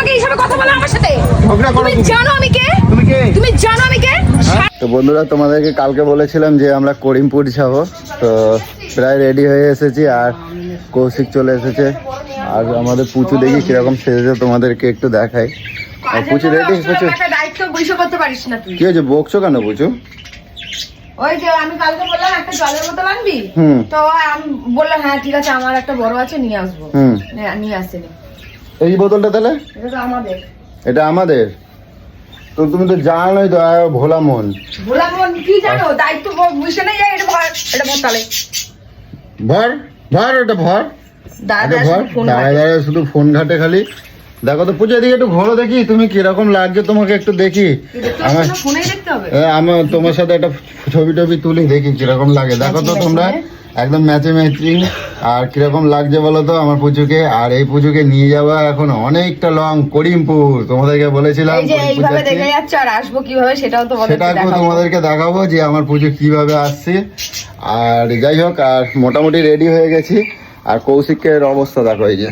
আমাকে এইভাবে কথা বলো আমার সাথে? তুমি জানো আমি কে? তুমি জানো আমি কে? তো বন্ধুরা, তোমাদেরকে কালকে বলেছিলাম যে আমরা করিমপুর যাবো, তো প্রায় রেডি হয়ে এসেছি আর কৌশিক চলে এসেছে। আর আমাদের পুচু দেখি কিরকম সেজেছে, তোমাদেরকে একটু দেখাই। আর পুচু রেডি এসেছে। দায়িত্ব বুঝে করতে পারিস না তুই। কি হয়েছে, বকছো কেন পুচু? ওই যে আমি কালকে বললাম একটা জলের বোতল আনবি, তো আমি বললাম হ্যাঁ ঠিক আছে, আমার একটা বড় আছে নিয়ে আসবো। নিয়ে আসেনি। এই বোতলটা তাহলে এটা তো আমাদের। এটা আমাদের? তো তুমি তো জানোই তো, ভোলা মন কি জানো, দায়িত্ব বুঝে নেই। এটা ভর, এটা ভর তাহলে ভর ভর, এটা ভর দাদা শুধু ফোন ঘাটে খালি। দেখো তো পুজো, এদিকে একটু ঘোরো দেখি তুমি কিরকম লাগছে, তোমাকে একটু দেখি। আমার তোমার সাথে একটা ছবি টবি তুলি, দেখি কিরকম লাগে। দেখো তো তোমরা একদম ম্যাচে ম্যাচিং। আর কিরকম লাগছে বলো তো আমার পুজোকে। আর এই পুজোকে নিয়ে যাওয়া এখন অনেকটা লং করিমপুর, তোমাদেরকে বলেছিলাম সেটাকেও তোমাদেরকে দেখাবো যে আমার পুজো কিভাবে আসছে। আর যাই হোক, আর মোটামুটি রেডি হয়ে গেছি। আর কৌশিকের অবস্থা দেখো, এই যে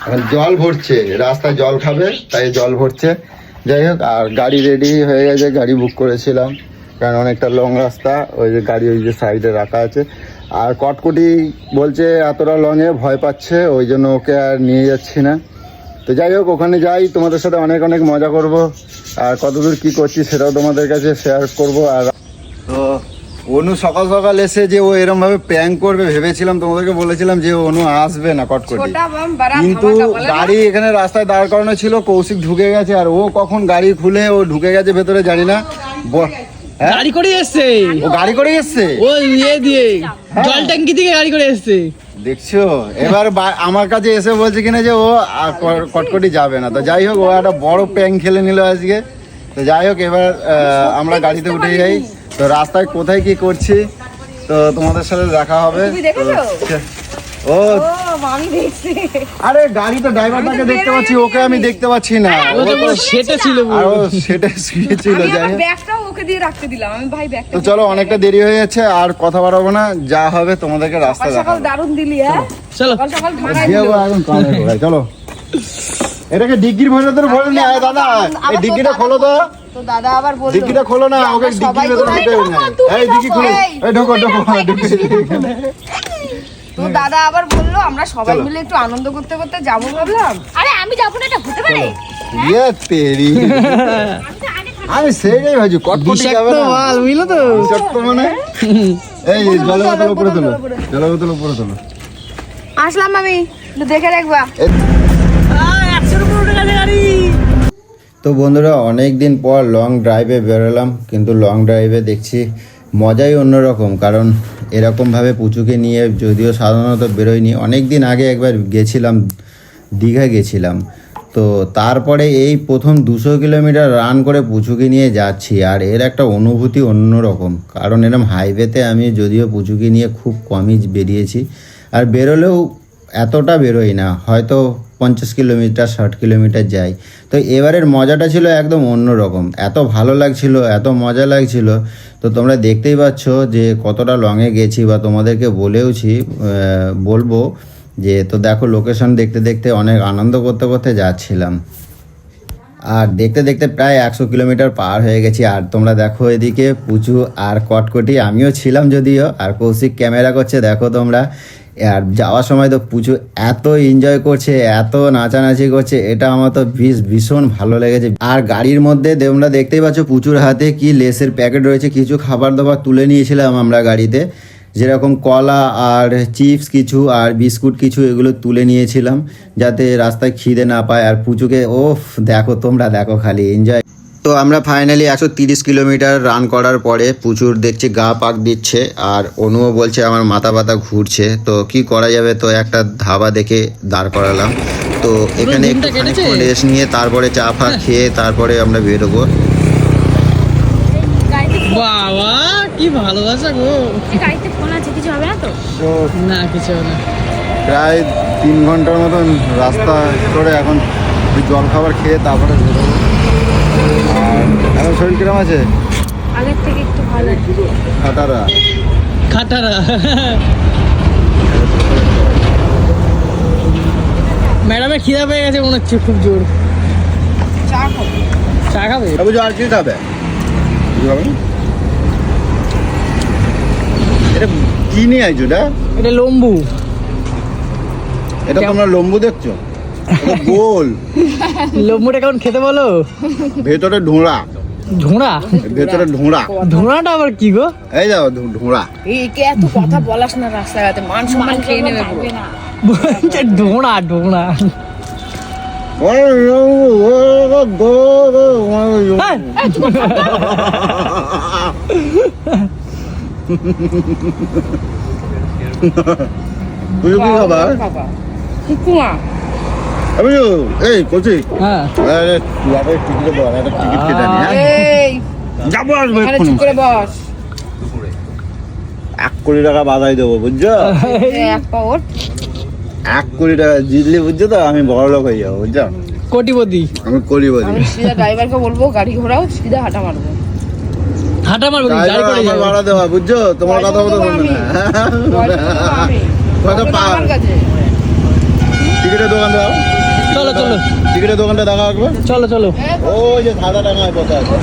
এখন জল ভরছে, রাস্তায় জল খাবে তাই জল ভরছে। যাই হোক, আর গাড়ি রেডি হয়ে গেছে, গাড়ি বুক করেছিলাম কারণ অনেকটা লং রাস্তা। ওই যে গাড়ি ওই যে সাইডে রাখা আছে। আর কটকটি বলছে এতটা লংয়ে ভয় পাচ্ছে, ওই জন্য ওকে আর নিয়ে যাচ্ছি না। তো যাই হোক, ওখানে যাই, তোমাদের সাথে অনেক অনেক মজা করব। আর কতদূর কি করছি সেটাও তোমাদের কাছে শেয়ার করব। আর তো অনু সকাল সকাল এসে যে ও এরকম ভাবে প্র্যাঙ্ক করবে ভেবেছিলাম, তোমাদেরকে বলেছিলাম যে অনু আসবে না কটকটি, কিন্তু গাড়ি এখানে রাস্তায় দাঁড় করানো ছিল, কৌশিক ঢুকে গেছে। আর ও কখন গাড়ি খুলে ও ঢুকে গেছে ভেতরে জানি না। গাড়ি করে এসছে, ও গাড়ি করে এসছে, ও ইয়ে দিয়ে জল ট্যাঙ্কি থেকে গাড়ি করে এসছে। দেখছো, এবার আমার কাছে এসে বলছে কিনা যে ও কটকটি যাবে না। তো যাই হোক, ও একটা বড় প্র্যাঙ্ক খেলে নিল আজকে। তো যাই হোক, এবার আমরা গাড়িতে উঠে যাই। তো রাস্তায় কোথায় কি করছি তো তোমাদের সাথে দেখা হবে। ও আরে গাড়ি তো ড্রাইভারটাকে দেখতে পাচ্ছি, ওকে আমি দেখতে পাচ্ছি না। সেটা ছিল, সেটা ছিল। যাই হোক, ওকে দিয়ে রাখতে দিলাম আমি, ভাই ব্যাগটা। তো চলো, অনেকটা দেরি হয়ে যাচ্ছে, আর কথা বাড়াবো না, যা হবে তোমাদেরকে রাস্তা দেখাবো। দারুণ দিলি, হ্যাঁ চলো চলো। এটাকে ডিগ্রির ভেতরে ভরে নিয়ে আয় দাদা, এই ডিগ্রিটা খোলো তো। দাদা আবার বললো ডিগ্রিটা খোলো না, ওকে ডিগ্রির ভেতরে ঢুকে না। এই ডিগ্রি খোলো, এই ঢোকো। তো দাদা আবার বললো আমরা সবাই মিলে একটু আনন্দ করতে করতে যাবো ভাবলাম। আরে আমি যাবো না, এটা হতে পারে? ইয়ে তেরি, আমি সেইটাই ভাবছি কটকটি যাবে না বুঝলো তো। মানে এই জলের বোতল উপরে তোলো, জলের বোতল উপরে তোলো। আসলাম আমি, দেখে রাখবা। তো বন্ধুরা, অনেক দিন পর লং ড্রাইভে বেরোলাম, কিন্তু লং ড্রাইভে দেখছি মজাই অন্যরকম। কারণ এরকমভাবে পুচুকে নিয়ে যদিও সাধারণত বেরোয়নি, অনেক দিন আগে একবার গেছিলাম, দীঘা গেছিলাম। তো তারপরে এই প্রথম 200 কিলোমিটার রান করে পুচুকে নিয়ে যাচ্ছি। আর এর একটা অনুভূতি অন্যরকম, কারণ এরকম হাইওয়েতে আমি যদিও পুচুকে নিয়ে খুব কমই বেরিয়েছি, আর বেরোলেও এতটা বেরোই না, হয়তো 50 কিলোমিটার 60 কিলোমিটার যাই। তো এবারের মজাটা ছিল একদম অন্যরকম, এত ভালো লাগছিল, এত মজা লাগছিল। তো তোমরা দেখতেই পাচ্ছ যে কতটা লংয়ে গেছি, বা তোমাদেরকে বলবো যে, তো দেখো লোকেশন দেখতে দেখতে অনেক আনন্দ করতে করতে যাচ্ছিলাম। আর দেখতে দেখতে প্রায় 100 কিলোমিটার পার হয়ে গেছি। আর তোমরা দেখো এদিকে পুচু আর কটকটি, আমিও ছিলাম যদিও, আর কৌশিক ক্যামেরা করছে, দেখো তোমরা। আর যাওয়ার সময় তো পুচু এত এনজয় করছে, এত নাচানাচি করছে, এটা আমার তো ভীষণ ভালো লেগেছে। আর গাড়ির মধ্যে তোমরা দেখতেই পাচ্ছ পুচুর হাতে কি লেসের প্যাকেট রয়েছে, কিছু খাবার দাবার তুলে নিয়েছিলাম আমরা গাড়িতে, যেরকম কলা আর চিপস কিছু আর বিস্কুট কিছু, এগুলো তুলে নিয়েছিলাম যাতে রাস্তায় খিদে না পায়। আর পুচুকে দেখো, তোমরা দেখো খালি এনজয়। তো আমরা ফাইনালি 130 কিলোমিটার রান করার পরে পুচুর দেখছি গা পাক দিচ্ছে, আর অনুও বলছে আমার মাথা ব্যথা ঘুরছে। তো কি করা যাবে, তো একটা ধাবা দেখে দাঁড় করালাম। তো এখানে একটু রেস্ট নিয়ে তারপরে চা ফা খেয়ে তারপরে আমরা বেরোবো। বাবা কি ভালোবাসা গো। গাড়িতে ফোন আছে, কিছু হবে না তো? না কিছু হবে না। প্রায় 3 ঘন্টার মতন রাস্তা করে এখন জল খাবার খেয়ে তারপরে বেরোবো। আর এখন শরীর কিরম আছে? আগের থেকে একটু ভালো। খাটারা ম্যাডামের খিদা পেয়ে গেছে মনে হচ্ছে খুব জোর। চা খাবে? বুঝো আর কি খাবে? কিছু খাবে না? এটা কি নিয়ে আইছো এটা? এটা লম্বু। এটা তোমরা লম্বু দেখছো? এটা গোল, লম্বুটা কেমন খেতে বলো? ভেতরে ঢোঁড়া। ঢোঁড়া? ভেতরে ঢোঁড়া। ঢোঁড়াটা আবার কি গো? এই যাও ঢোঁড়া। কে এত কথা বলাস না রাস্তাঘাটে, মান সম্মান খেয়ে নেবে পুরো। বলছে ঢোঁড়া ঢোঁড়া। হ্যাঁ। বুঝো কি খাবার? কুকুমা বুঝো এই করছি হ্যাঁ। টিকিট বল, একটা টিকিট কেটে নি। এই যাবো আসবো এখানে এক্ষুনি। চুপ করে বস। 1 কোটি টাকা বাধাই দেবো বুঝছো? এই এক পা ওঠ। 1 কোটি টাকা জিতলে বুঝছো তো আমি বড় লোক হয়ে যাবো বুঝছো? কোটিপতি। আমি করি বলি আমি সিধা ড্রাইভারকে বলবো গাড়ি ঘোরাও, সিধা হাঁটা মারবো। হাঁটা মারবো কি? গাড়ি করে আমার যাবো। ভাড়া দেওয়া বুঝছো? তোমার কথা মতো শুনবে না। কত পাও? আমার কাছে টিকিটের দোকান দাও। চলো চলো টিকিটের দোকানটা দেখা রাখবে। চলো চলো। ওই যে সাদা টাঙায় বসে আছে।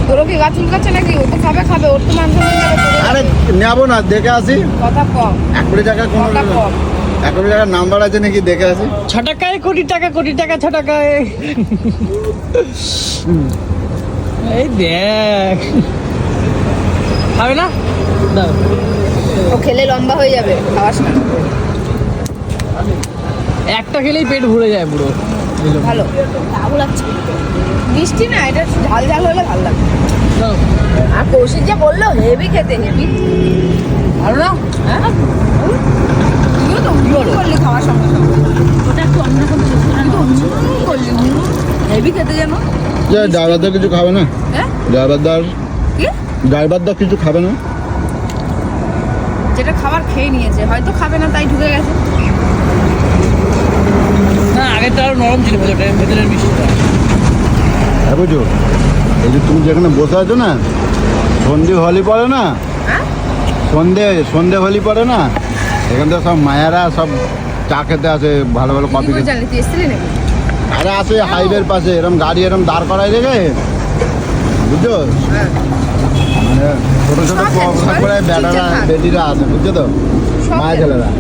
তোরও কি গাছ চুলকাচ্ছে নাকি? ও তো খাবে ওর তো মান সম্মান যাবে, তোর আরে নেবো না, দেখে আসি। কথা কম 1 কোটি টাকা কোন কথা কম। 1 কোটি টাকার নাম্বার আছে নাকি দেখে আসি। 6 টাকায় কোটি টাকা, কোটি টাকা 6 টাকায়। এই দেখ। খাবে না? দাও। ও খেলে লম্বা হয়ে যাবে, খাওয়াস না। একটা খেলেই পেট ভরে যায় পুরো। ভালো ভালো লাগছে। মিষ্টি না, এটা ঝাল ঝাল হলে ভালো লাগবে। দাও। আর কৌশিক যে বললো হেভি খেতে, হেভি ভালো না? হ্যাঁ তুইও তো করলি খাওয়ার সঙ্গে সঙ্গে। ওটা একটু অন্যরকম করলি, হেভি খেতে যেন। ড্রাইভারদার কিছু খাবে না? হ্যাঁ কি? ড্রাইভারদার কিছু খাবে না? যেটা খাবার খেয়ে নিয়েছে, হয়তো খাবে না তাই ঢুকে গেছে। না আগে তো আরো নরম ছিল ভেতরের মিষ্টিটা। হ্যাঁ বুঝো, এই যে তুমি যেখানে বসে আছো না, সন্ধে হলি পড়ে না, হ্যাঁ সন্ধে হলি পড়ে না, এখান থেকে সব মায়েরা সব চা খেতে আসে, ভালো ভালো কফি খেতে। জানি তুই এসেছিলি নাকি? আরে আসে হাইওয়ের পাশে এরকম গাড়ি এরকম দাঁড় করাই রেখে বুঝছো, মানে ছোট ছোট সব জানি, করে বেটারা ঠিকঠাক। বেটিরা আছে বুঝছো তো, সব মায়ের জানি। ছেলেরা।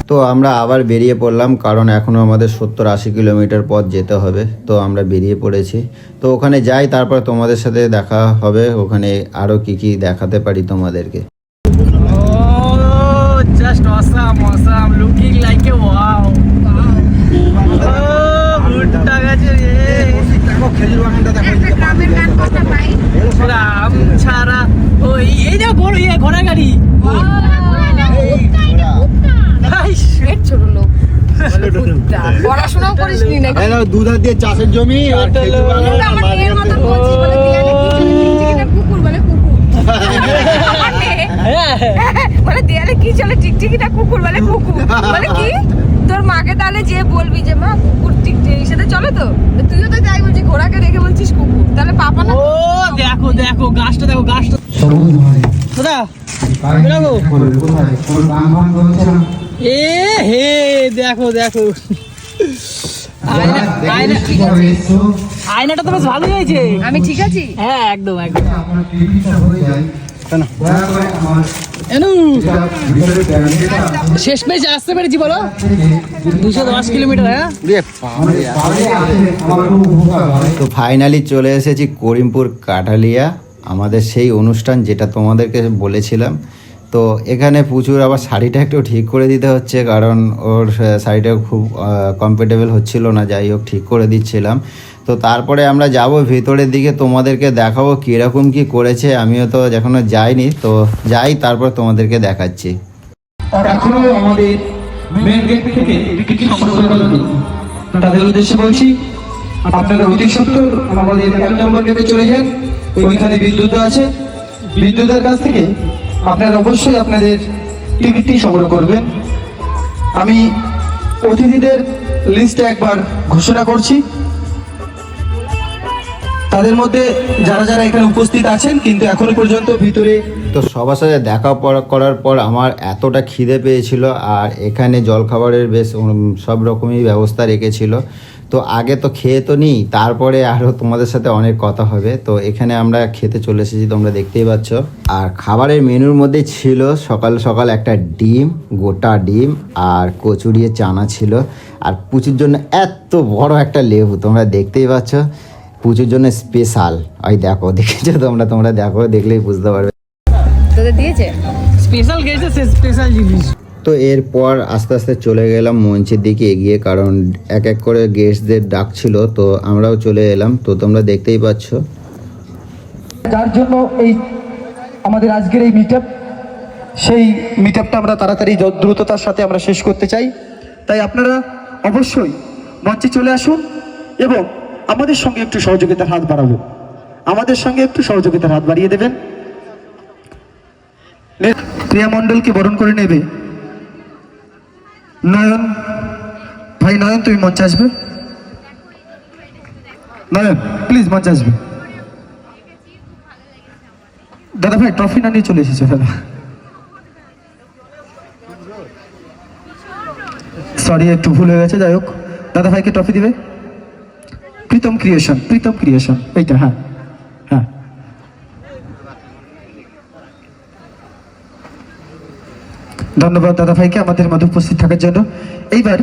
তো আমরা আবার বেরিয়ে পড়লাম, কারণ এখনও আমাদের 70-80 কিলোমিটার পথ যেতে হবে। তো আমরা বেরিয়ে পড়েছি, তো ওখানে যাই, তারপর তোমাদের সাথে দেখা হবে। ওখানে আরও কি কি দেখাতে পারি তোমাদেরকে। Oh, just awesome, looking like a wow. ভুট্টা গাছে রে। একটা গ্রামের গান কথা পাই। রাম ছাড়া ওই এই যে বড় ঘোড়া গাড়ি। পেট ছোট লোক, পড়াশোনাও করিস নি নাকি? দুধ হাত দিয়ে চাষের জমি আর খেজুর বাগান তুই তো আর আমার মাঝখানে মেয়ের মতো বলছিস, বলে দেয়ালে কি চলে টিকটিকিটা কুকুর, বলে কুকুর। বলে দেয়ালে কি চলে টিকটিকিটা কুকুর, বলে কুকুর। বলে কি? তোর মাকে তাহলে যে বলবি যে মা কুকুর টিকটিকির সাথে চলে, তো তুইও তো তাই বলছিস, ঘোড়াকে রেখে বলছিস কুকুর, তাহলে পাপা না? ও দেখো দেখো গাছটা, দেখো গাছটা। দাদা এ হে দেখো দেখো, আয়নাটা তো বেশ ভালোই হয়েছে। আমি ঠিক আছি? হ্যাঁ একদম একদম। শেষ পেয়েছে, আসতে পেরেছি বলো 210 কিলোমিটার। হ্যাঁ তো ফাইনালি চলে এসেছি করিমপুর কাঠালিয়া, আমাদের সেই অনুষ্ঠান যেটা তোমাদেরকে বলেছিলাম। তো এখানে প্রচুর আবার শাড়িটা একটু ঠিক করে দিতে হচ্ছে, কারণ ওর শাড়িটা খুব কমফোর্টেবল হচ্ছিল না, যাই হোক ঠিক করে দিচ্ছিলাম। তো তারপরে আমরা যাব ভেতরের দিকে, তোমাদেরকে দেখাবো কীরকম কি করেছে। আমিও তো এখনো যাইনি, তো যাই তারপর তোমাদেরকে দেখাচ্ছি। এখনো আমাদের মেন গেট থেকে টিকিট সংগ্রহ করুন। তাদের উদ্দেশ্যে বলছি, আপনারা অতি সত্বর আমাদের 1 নম্বর গেটে চলে যান। ওইখানে বিদ্যুৎ আছে, বিদ্যুতের কাছ থেকে আপনারা অবশ্যই আপনাদের টিকিটটি সংগ্রহ করবেন। আমি অতিথিদের লিস্টে একবার ঘোষণা করছি। তাদের মধ্যে যারা যারা এখানে উপস্থিত আছেন কিন্তু এখনো পর্যন্ত ভিতরে তো সবার সাথে দেখা করার পর আমার এতটা খিদে পেয়েছিল, আর এখানে জলখাবারের বেশ সব রকমই ব্যবস্থা রেখেছিল। তো আগে তো খেয়ে তো নিই, তারপরে আরও তোমাদের সাথে অনেক কথা হবে। তো এখানে আমরা খেতে চলে এসেছি, তোমরা দেখতেই পাচ্ছ। আর খাবারের মেনুর মধ্যে ছিল সকাল সকাল একটা ডিম, গোটা ডিম, আর কচুরিয়ে চানা ছিল, আর পুচুর জন্য এত বড় একটা লেবু, তোমরা দেখতেই পাচ্ছ। পুজোর জন্য স্পেশাল, ওই দেখো, দেখেছো তোমরা দেখো, দেখলেই বুঝতে পারবে। তোদের দিয়েছে? স্পেশাল গেছে, স্পেশাল জিনিস। তো এরপর আস্তে আস্তে চলে গেলাম মঞ্চের দিকে এগিয়ে, কারণ এক এক করে গেস্টদের ডাকছিল, তো আমরাও চলে এলাম। তো তোমরা দেখতেই পাচ্ছ। যার জন্য এই আমাদের আজকের এই মিটআপ, সেই মিটআপটা আমরা তাড়াতাড়ি দ্রুততার সাথে আমরা শেষ করতে চাই। তাই আপনারা অবশ্যই মঞ্চে চলে আসুন এবং আমাদের সঙ্গে একটু সহযোগিতার হাত বাড়াবো, আমাদের সঙ্গে একটু সহযোগিতার হাত বাড়িয়ে দেবেন। প্রিয়া মণ্ডলকে বরণ করে নেবে নয়ন ভাই। নয়ন, তুমি মঞ্চে আসবে। নয়ন প্লিজ মঞ্চে আসবে। দাদা ভাই ট্রফি না নিয়ে চলে এসেছে দাদা, সরি একটু ভুল হয়ে গেছে। যাই হোক, দাদা ভাইকে ট্রফি দিবে প্রীতম ক্রিয়েশন, এইটা। হ্যাঁ হ্যাঁ, ধন্যবাদ দাদা ভাইকে আমাদের মাঝে উপস্থিত থাকার জন্য। এইবার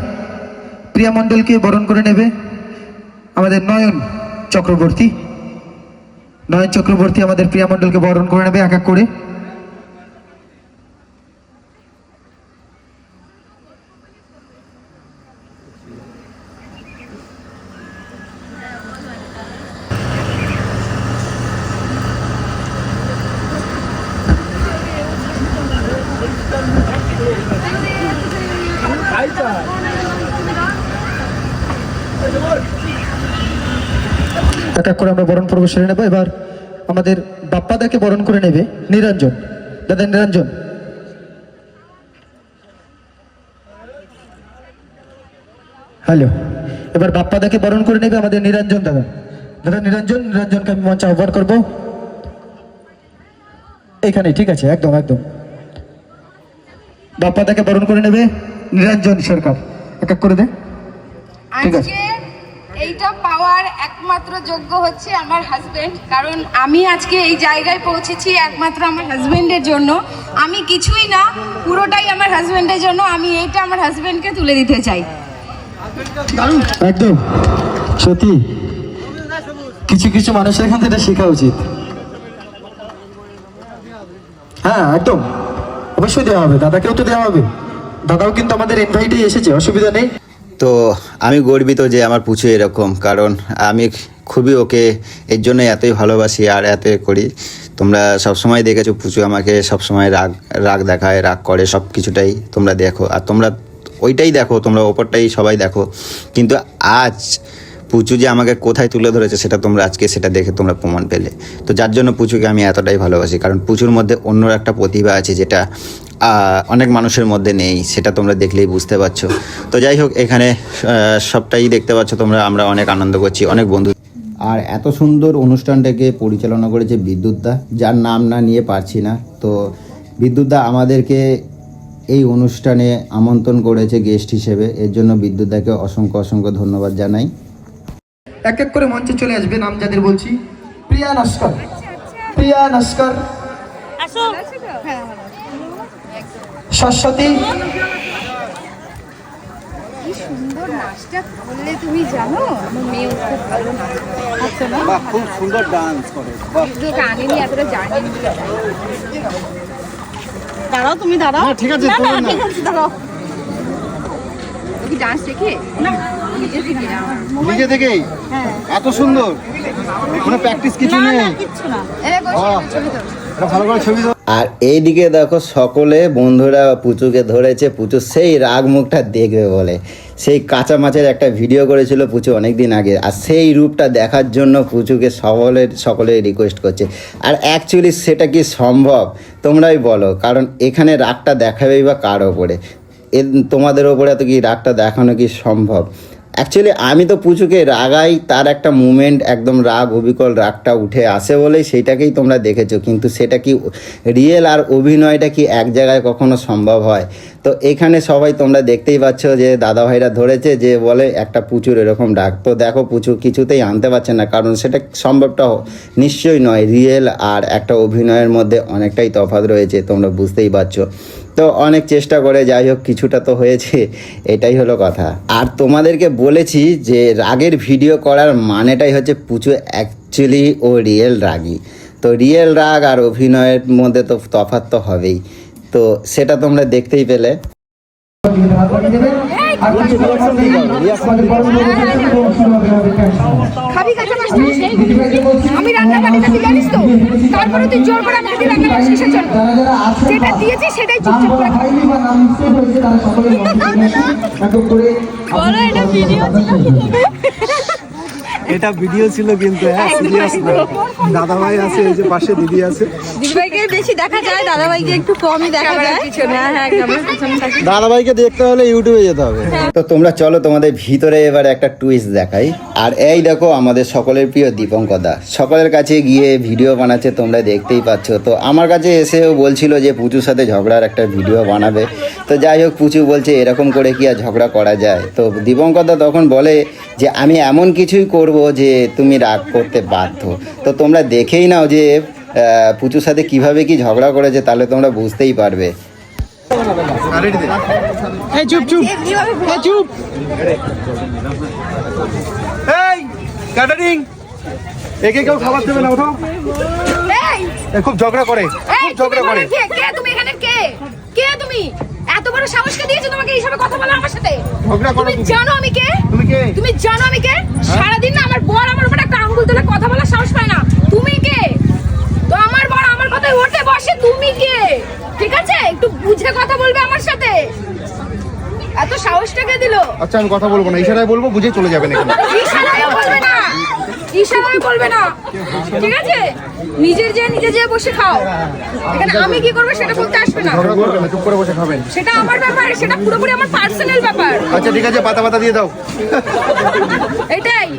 প্রিয়া মণ্ডলকে বরণ করে নেবে আমাদের নয়ন চক্রবর্তী। আমাদের প্রিয়া মণ্ডলকে বরণ করে নেবে এক এক করে। এক এক করে আমরা বরণ পর্ব সেরে নেবো। এবার আমাদের বাপ্পাদাকে বরণ করে নেবে নিরঞ্জন। দাদা নিরঞ্জন, হ্যালো। এবার বাপ্পাদাকে বরণ করে নেবে আমাদের নিরঞ্জন দাদা। নিরঞ্জনকে আমি মঞ্চে আহ্বান করবো এখানে, ঠিক আছে? একদম বাপ্পাদাকে বরণ করে নেবে নিরঞ্জন সরকার। এক এক করে দে, ঠিক আছে? এইটা পাওয়ার একমাত্র যোগ্য হচ্ছে আমার হাজবেন্ড, কারণ আমি আজকে এই জায়গায় পৌঁছেছি একমাত্র আমার হাজবেন্ডের জন্য। আমি কিছুই না, পুরোটাই আমার হাজবেন্ডের জন্য। আমি এইটা আমার হাজবেন্ডকে তুলে দিতে চাই। একদম সত্যি, কিছু মানুষের এখান থেকে শেখা উচিত। হ্যাঁ একদম, অবশ্যই দেওয়া হবে, দাদাকেও তো দেওয়া হবে। দাদাও কিন্তু আমাদের ইনভাইটে এসেছে, অসুবিধা নেই। তো আমি গর্বিত যে আমার পুচু এরকম, কারণ আমি খুবই ওকে এর জন্য এতই ভালোবাসি আর এত করি। তোমরা সবসময় দেখেছো পুচু আমাকে সবসময় রাগ দেখায়, রাগ করে, সব কিছুটাই তোমরা দেখো, আর তোমরা ওইটাই দেখো, তোমরা ওপরটাই সবাই দেখো। কিন্তু আজ পুচু যে আমাকে কোথায় তুলে ধরেছে সেটা তোমরা আজকে সেটা দেখে তোমরা প্রমাণ পেলে। তো যার জন্য পুচুকে আমি এতটাই ভালোবাসি, কারণ পুচুর মধ্যে অন্য একটা প্রতিভা আছে যেটা অনেক মানুষের মধ্যে নেই, সেটা তোমরা দেখলেই বুঝতে পারছো। তো যাই হোক, এখানে সবটাই দেখতে পাচ্ছ তোমরা, আমরা অনেক আনন্দ করছি, অনেক বন্ধু। আর এত সুন্দর অনুষ্ঠানটাকে পরিচালনা করেছে বিদ্যুৎদা, যার নাম না নিয়ে পারছি না। তো বিদ্যুৎদা আমাদেরকে এই অনুষ্ঠানে আমন্ত্রণ করেছে গেস্ট হিসেবে, এর জন্য বিদ্যুৎদাকে অসংখ্য ধন্যবাদ জানাই। এক এক করে মঞ্চে চলে আসবে নাম যাদের বলছি। প্রিয়া নস্কর, সরস্বতী, কি সুন্দর নাচটা করলে তুমি জানো? আমার মেয়ে খুব ভালো নাচ করে। আচ্ছা না, খুব সুন্দর ডান্স করে। তোকে আনিনি, এতটা জানি। দাঁড়াও, তুমি দাঁড়াও। ঠিক আছে, ঠিক আছে, দাঁড়াও। কি ডান্স শেখে? না, নিজে থেকেই এত সুন্দর, কোনো প্র্যাকটিস কিছু নেই। আর এইদিকে দেখো সকলে বন্ধুরা পুচুকে ধরেছে, পুচু সেই রাগ মুখটা দেখবে বলে সেই কাঁচা মাছের একটা ভিডিও করেছিল পুচু অনেক দিন আগে, আর সেই রূপটা দেখার জন্য পুচুকে সকলে রিকোয়েস্ট করছে। আর অ্যাকচুয়ালি সেটা কি সম্ভব তোমরাই বলো, কারণ এখানে রাগটা দেখাবেই বা কার ওপরে? তোমাদের ওপরে এত কি রাগটা দেখানো কি সম্ভব? অ্যাকচুয়ালি আমি তো পুচুকে রাগাই, তার একটা মুমেন্ট একদম রাগ অবিকল রাগটা উঠে আসে বলেই সেইটাকেই তোমরা দেখেছো, কিন্তু সেটা কি রিয়েল আর অভিনয়টা কি এক জায়গায় কখনো সম্ভব হয়? তো এখানে সবাই তোমরা দেখতেই পাচ্ছ যে দাদাভাইরা ধরেছে যে বলে একটা পুচুর এরকম ডাক, তো দেখো পুচু কিছুতেই আনতে পারছে না, কারণ সেটা সম্ভবটা নিশ্চয়ই নয়। রিয়েল আর একটা অভিনয়ের মধ্যে অনেকটাই তফাৎ রয়েছে, তোমরা বুঝতেই পারছো। তো অনেক চেষ্টা করে যাই হোক কিছুটা তো হয়েছে, এটাই হলো কথা। আর তোমাদেরকে বলেছি যে রাগের ভিডিও করার মানেটাই হচ্ছে পুচু অ্যাকচুয়ালি ও রিয়েল রাগী। তো রিয়েল রাগ আর অভিনয়ের মধ্যে তো তফাৎ তো হবেই, তো সেটা তোমরা দেখতেই পেলে। খাবি কাঁচা মাছ না? আমি রান্না পারি না তুই জানিস তো, তারপরে তুই জোর করে আমাকে রান্না করিস কিসের জন্য? যেটা দিয়েছি সেটাই চুপচাপ করে খা। বলো এটা ভিডিও ছিল। এটা ভিডিও ছিল কিন্তু, হ্যাঁ সিরিয়াস না। দাদাভাই আছে, এই যে পাশে দিদি আছে। দিদিভাইকে বেশি দেখা যায়, দাদাভাইকে একটু কমই দেখা যায়। হ্যাঁ হ্যাঁ, ক্যামেরার পিছনে থাকে। দাদাভাইকে দেখতে হলে ইউটিউবে যেতে হবে। তো তোমরা চলো তোমাদের ভিতরে এবার একটা টুইস্ট দেখাই। আর এই দেখো আমাদের সকলের প্রিয় দীপঙ্কর দা সকলের কাছে গিয়ে ভিডিও বানাচ্ছে, তোমরা দেখতেই পাচ্ছ। তো আমার কাছে এসেও বলছিল যে পুচুর সাথে ঝগড়ার একটা ভিডিও বানাবে। তো যাই হোক পুচু বলছে এরকম করে কি আর ঝগড়া করা যায়? তো দীপঙ্কর দা তখন বলে যে আমি এমন কিছুই করব যে তুমি রাগ করতে বাধ্য। তো তোমরা দেখেই নাও যে পুচুর সাথে কিভাবে কি ঝগড়া করেছে, তাহলে তোমরা বুঝতেই পারবে। এই চুপ চুপ, এই চুপ। এই ক্যাটারিং, একে কেউ খাবার দেবে না, ওঠো। এই এ খুব ঝগড়া করে, খুব ঝগড়া করে। কে কে তুমি এখানে? কে কে তুমি? এত বড় সাহস কে দিয়েছো তোমাকে এইভাবে কথা বলা আমার সাথে? ঝগড়া করো তুমি জানো আমি কে? তুমি কে? তুমি জানো আমি কে? সারাদিন না আমার বর আমার উপরে একটা আঙ্গুল তুলে কথা বলার সাহস পায় না। তুমি কে? তো আমার বর আমার কথায় ওঠে বসে, তুমি কে? ঠিক আছে, একটু বুঝে কথা বলবে আমার সাথে। এত সাহসটা কে দিল? আচ্ছা আমি কথা বলবো না, ইশারায় বলবো, বুঝে চলে যাবেন এখানে। ইশারায় বলবে না, ইশারায় বলবে না, ঠিক আছে? নিজে যে বসে খাও। এখানে আমি কি করবো সেটা বলতে আসবে না। ঝগড়া করবেন না, চুপ করে বসে খাবেন। সেটা আমার ব্যাপার, সেটা পুরোপুরি আমার পার্সোনাল ব্যাপার। আচ্ছা ঠিক আছে, পাতা পাতা দিয়ে দাও। এটাই।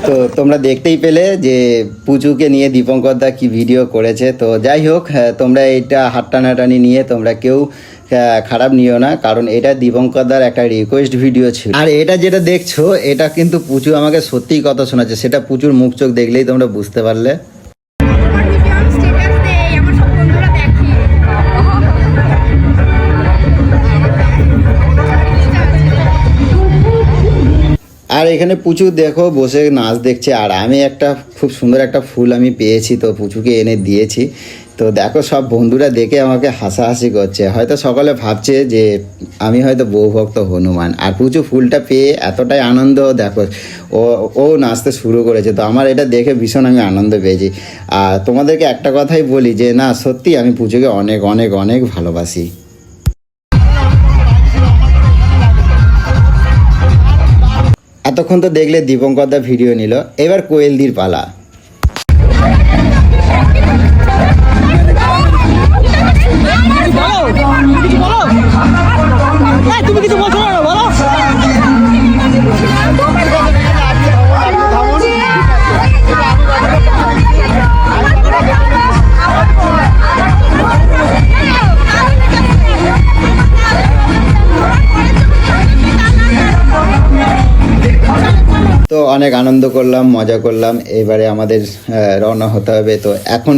তো তোমরা দেখতেই পেলে যে পুচুকে নিয়ে দীপঙ্কর দা কি ভিডিও করেছে। তো যাই হোক তোমরা এটা হাত টানাটানি নিয়ে তোমরা কেউ খারাপ নিও না, কারণ এটা দীপঙ্কর দার একটা রিকোয়েস্ট ভিডিও ছিল। আর এটা যেটা দেখছো এটা কিন্তু পুচু আমাকে সত্যিই কথা শোনাচ্ছে, সেটা পুচুর মুখ চোখ দেখলেই তোমরা বুঝতে পারলে। আমার ভিডিও আমি স্ট্যাটাস দেই, আমার সব বন্ধুরা দেখে। আর এখানে পুচু দেখো বসে নাচ দেখছে, আর আমি একটা খুব সুন্দর একটা ফুল আমি পেয়েছি, তো পুচুকে এনে দিয়েছি। তো দেখো সব বন্ধুরা দেখে আমাকে হাসাহাসি করছে, হয়তো সকলে ভাবছে যে আমি হয়তো বউভক্ত হনুমান। আর পুচু ফুলটা পেয়ে এতটাই আনন্দ, দেখো ও নাচতে শুরু করেছে। তো আমার এটা দেখে ভীষণ আমি আনন্দ পেয়েছি। আর তোমাদেরকে একটা কথাই বলি যে না সত্যি আমি পুচুকে অনেক অনেক অনেক ভালোবাসি। এতক্ষণ তো দেখলে দীপঙ্কর দা ভিডিও নিল, এবার কোয়েলদির পালা। তুমি কিছু বলছো না, বলো। তো অনেক আনন্দ করলাম, মজা করলাম, এবারে আমাদের রওনা হতে হবে। তো এখন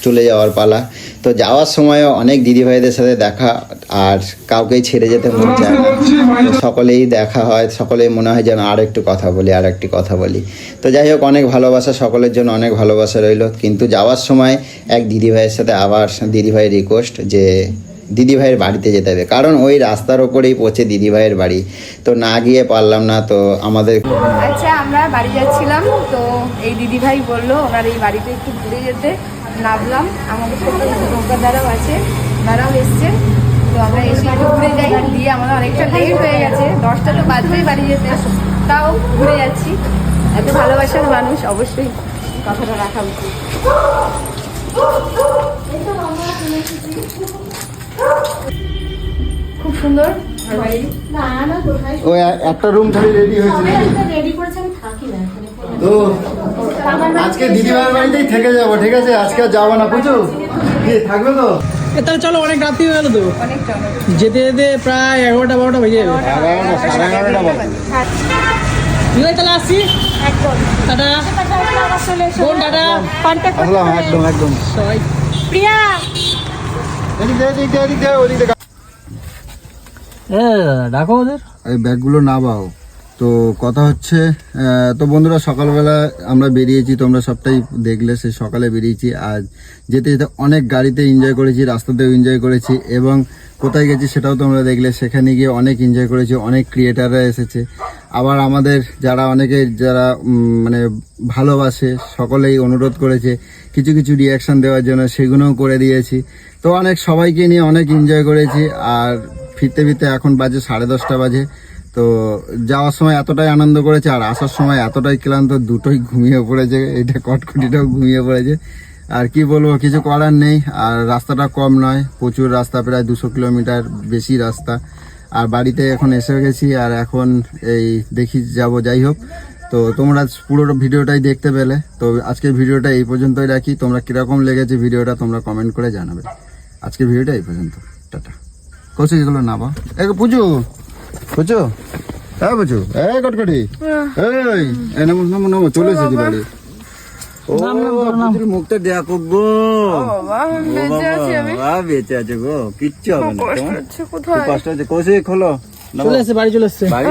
চলে যাওয়ার পালা। তো যাওয়ার সময়ও অনেক দিদিভাইদের সাথে দেখা, আর কাউকেই ছেড়ে যেতে মন চায় না। তো সকলেই দেখা হয়, সকলেই মনে হয় যেন আর একটু কথা বলি, আর একটি কথা বলি। তো যাই হোক অনেক ভালোবাসা, সকলের জন্য অনেক ভালোবাসা রইল। কিন্তু যাওয়ার সময় এক দিদিভাইয়ের সাথে আবার দিদিভাইয়ের রিকোয়েস্ট যে দিদিভাইয়ের বাড়িতে যেতে হবে, কারণ ওই রাস্তার ওপরেই পৌঁছে দিদিভাইয়ের বাড়ি। তো না গিয়ে পারলাম না, তো আমাদের আচ্ছা আমরা বাড়ি যাচ্ছিলাম, তো এই দিদিভাই বললো ওনার এই বাড়িতে একটু ঘুরে যেতে। নামলাম, আমাদের সাথে নৌকার দ্বারাও আছে, দ্বারাও এসছে। তো আমরা এসে একটু ঘুরে যাই, দিয়ে আমাদের অনেকটা লেট হয়ে গেছে, 10টা তো বাজবেই বাড়ি যেতে, তাও ঘুরে যাচ্ছি। এত ভালোবাসার মানুষ, অবশ্যই কথাটা রাখা উচিত। খুব সুন্দর ও একটা রুম খালি রেডি হয়েছে নাকি? রেডি করেছে, আমি থাকি না এখানে। তো আজকে দিদিমার বাড়িতেই থেকে যাবো, ঠিক আছে? আজকে আর যাবো না, পুজো কি থাকবে তো? তাহলে চলো, অনেক রাত্রি হয়ে গেল তো, যেতে যেতে প্রায় 11টা-12টা বেজে যাবে। 11টা, সাড়ে 11টা বাজে। ঠিক আছে, তাহলে আসছি। টাটা। বোন, টাটা। আসলাম, একদম একদম। সবাই প্রিয়া, এদিক দে, এদিক দে, এদিক দে, ওদিক দে। ডাকো ওদের। এই ব্যাগগুলো না বাও। তো কথা হচ্ছে, তো বন্ধুরা সকালবেলা আমরা বেরিয়েছি, তোমরা সবটাই দেখলে, সে সকালে বেরিয়েছি। আজ যেতে যেতে অনেক গাড়িতে এনজয় করেছি, রাস্তাতেও এনজয় করেছি, এবং কোথায় গেছি সেটাও তোমরা দেখলে। সেখানে গিয়ে অনেক এনজয় করেছি, অনেক ক্রিয়েটাররা এসেছে। আবার আমাদের যারা মানে ভালোবাসে, সকলেই অনুরোধ করেছে কিছু কিছু রিয়াকশান দেওয়ার জন্য, সেগুলোও করে দিয়েছি। তো অনেক সবাইকে নিয়ে অনেক এনজয় করেছি। আর ফিরতে ফিরতে এখন বাজে 10:30 বাজে। তো যাওয়ার সময় এতটাই আনন্দ করেছে, আর আসার সময় এতটাই ক্লান্ত, দুটোই ঘুমিয়ে পড়েছে। এটা কটকটিটাও ঘুমিয়ে পড়েছে। আর কি বলবো, কিছু করার নেই। আর রাস্তাটা কম নয়, প্রচুর রাস্তা, প্রায় 200 কিলোমিটার বেশি রাস্তা। আর বাড়িতে এখন এসে গেছি, আর এখন এই দেখি যাব, যাই হোক। তো তোমরা পুরো ভিডিওটাই দেখতে পেলে। তো আজকের ভিডিওটা এই পর্যন্তই রাখি। তোমরা কীরকম লেগেছে ভিডিওটা তোমরা কমেন্ট করে জানাবে। আজকের ভিডিওটা এই পর্যন্ত, টাটা। কৌশিক গেল না বা পুজো, বুঝছো? হ্যাঁ বুঝছো, এই কটকটি, এই নামো নামো নামো, চলে এসেছি বাড়ি। ও পুজোর মুখটা দেখো গো, বেঁচে আছে গো, কিচ্ছু হবে না। খুব কষ্ট হচ্ছে। কৌশিক হলো, চলে এসছে, বাড়ি চলে এসছে। বাড়ি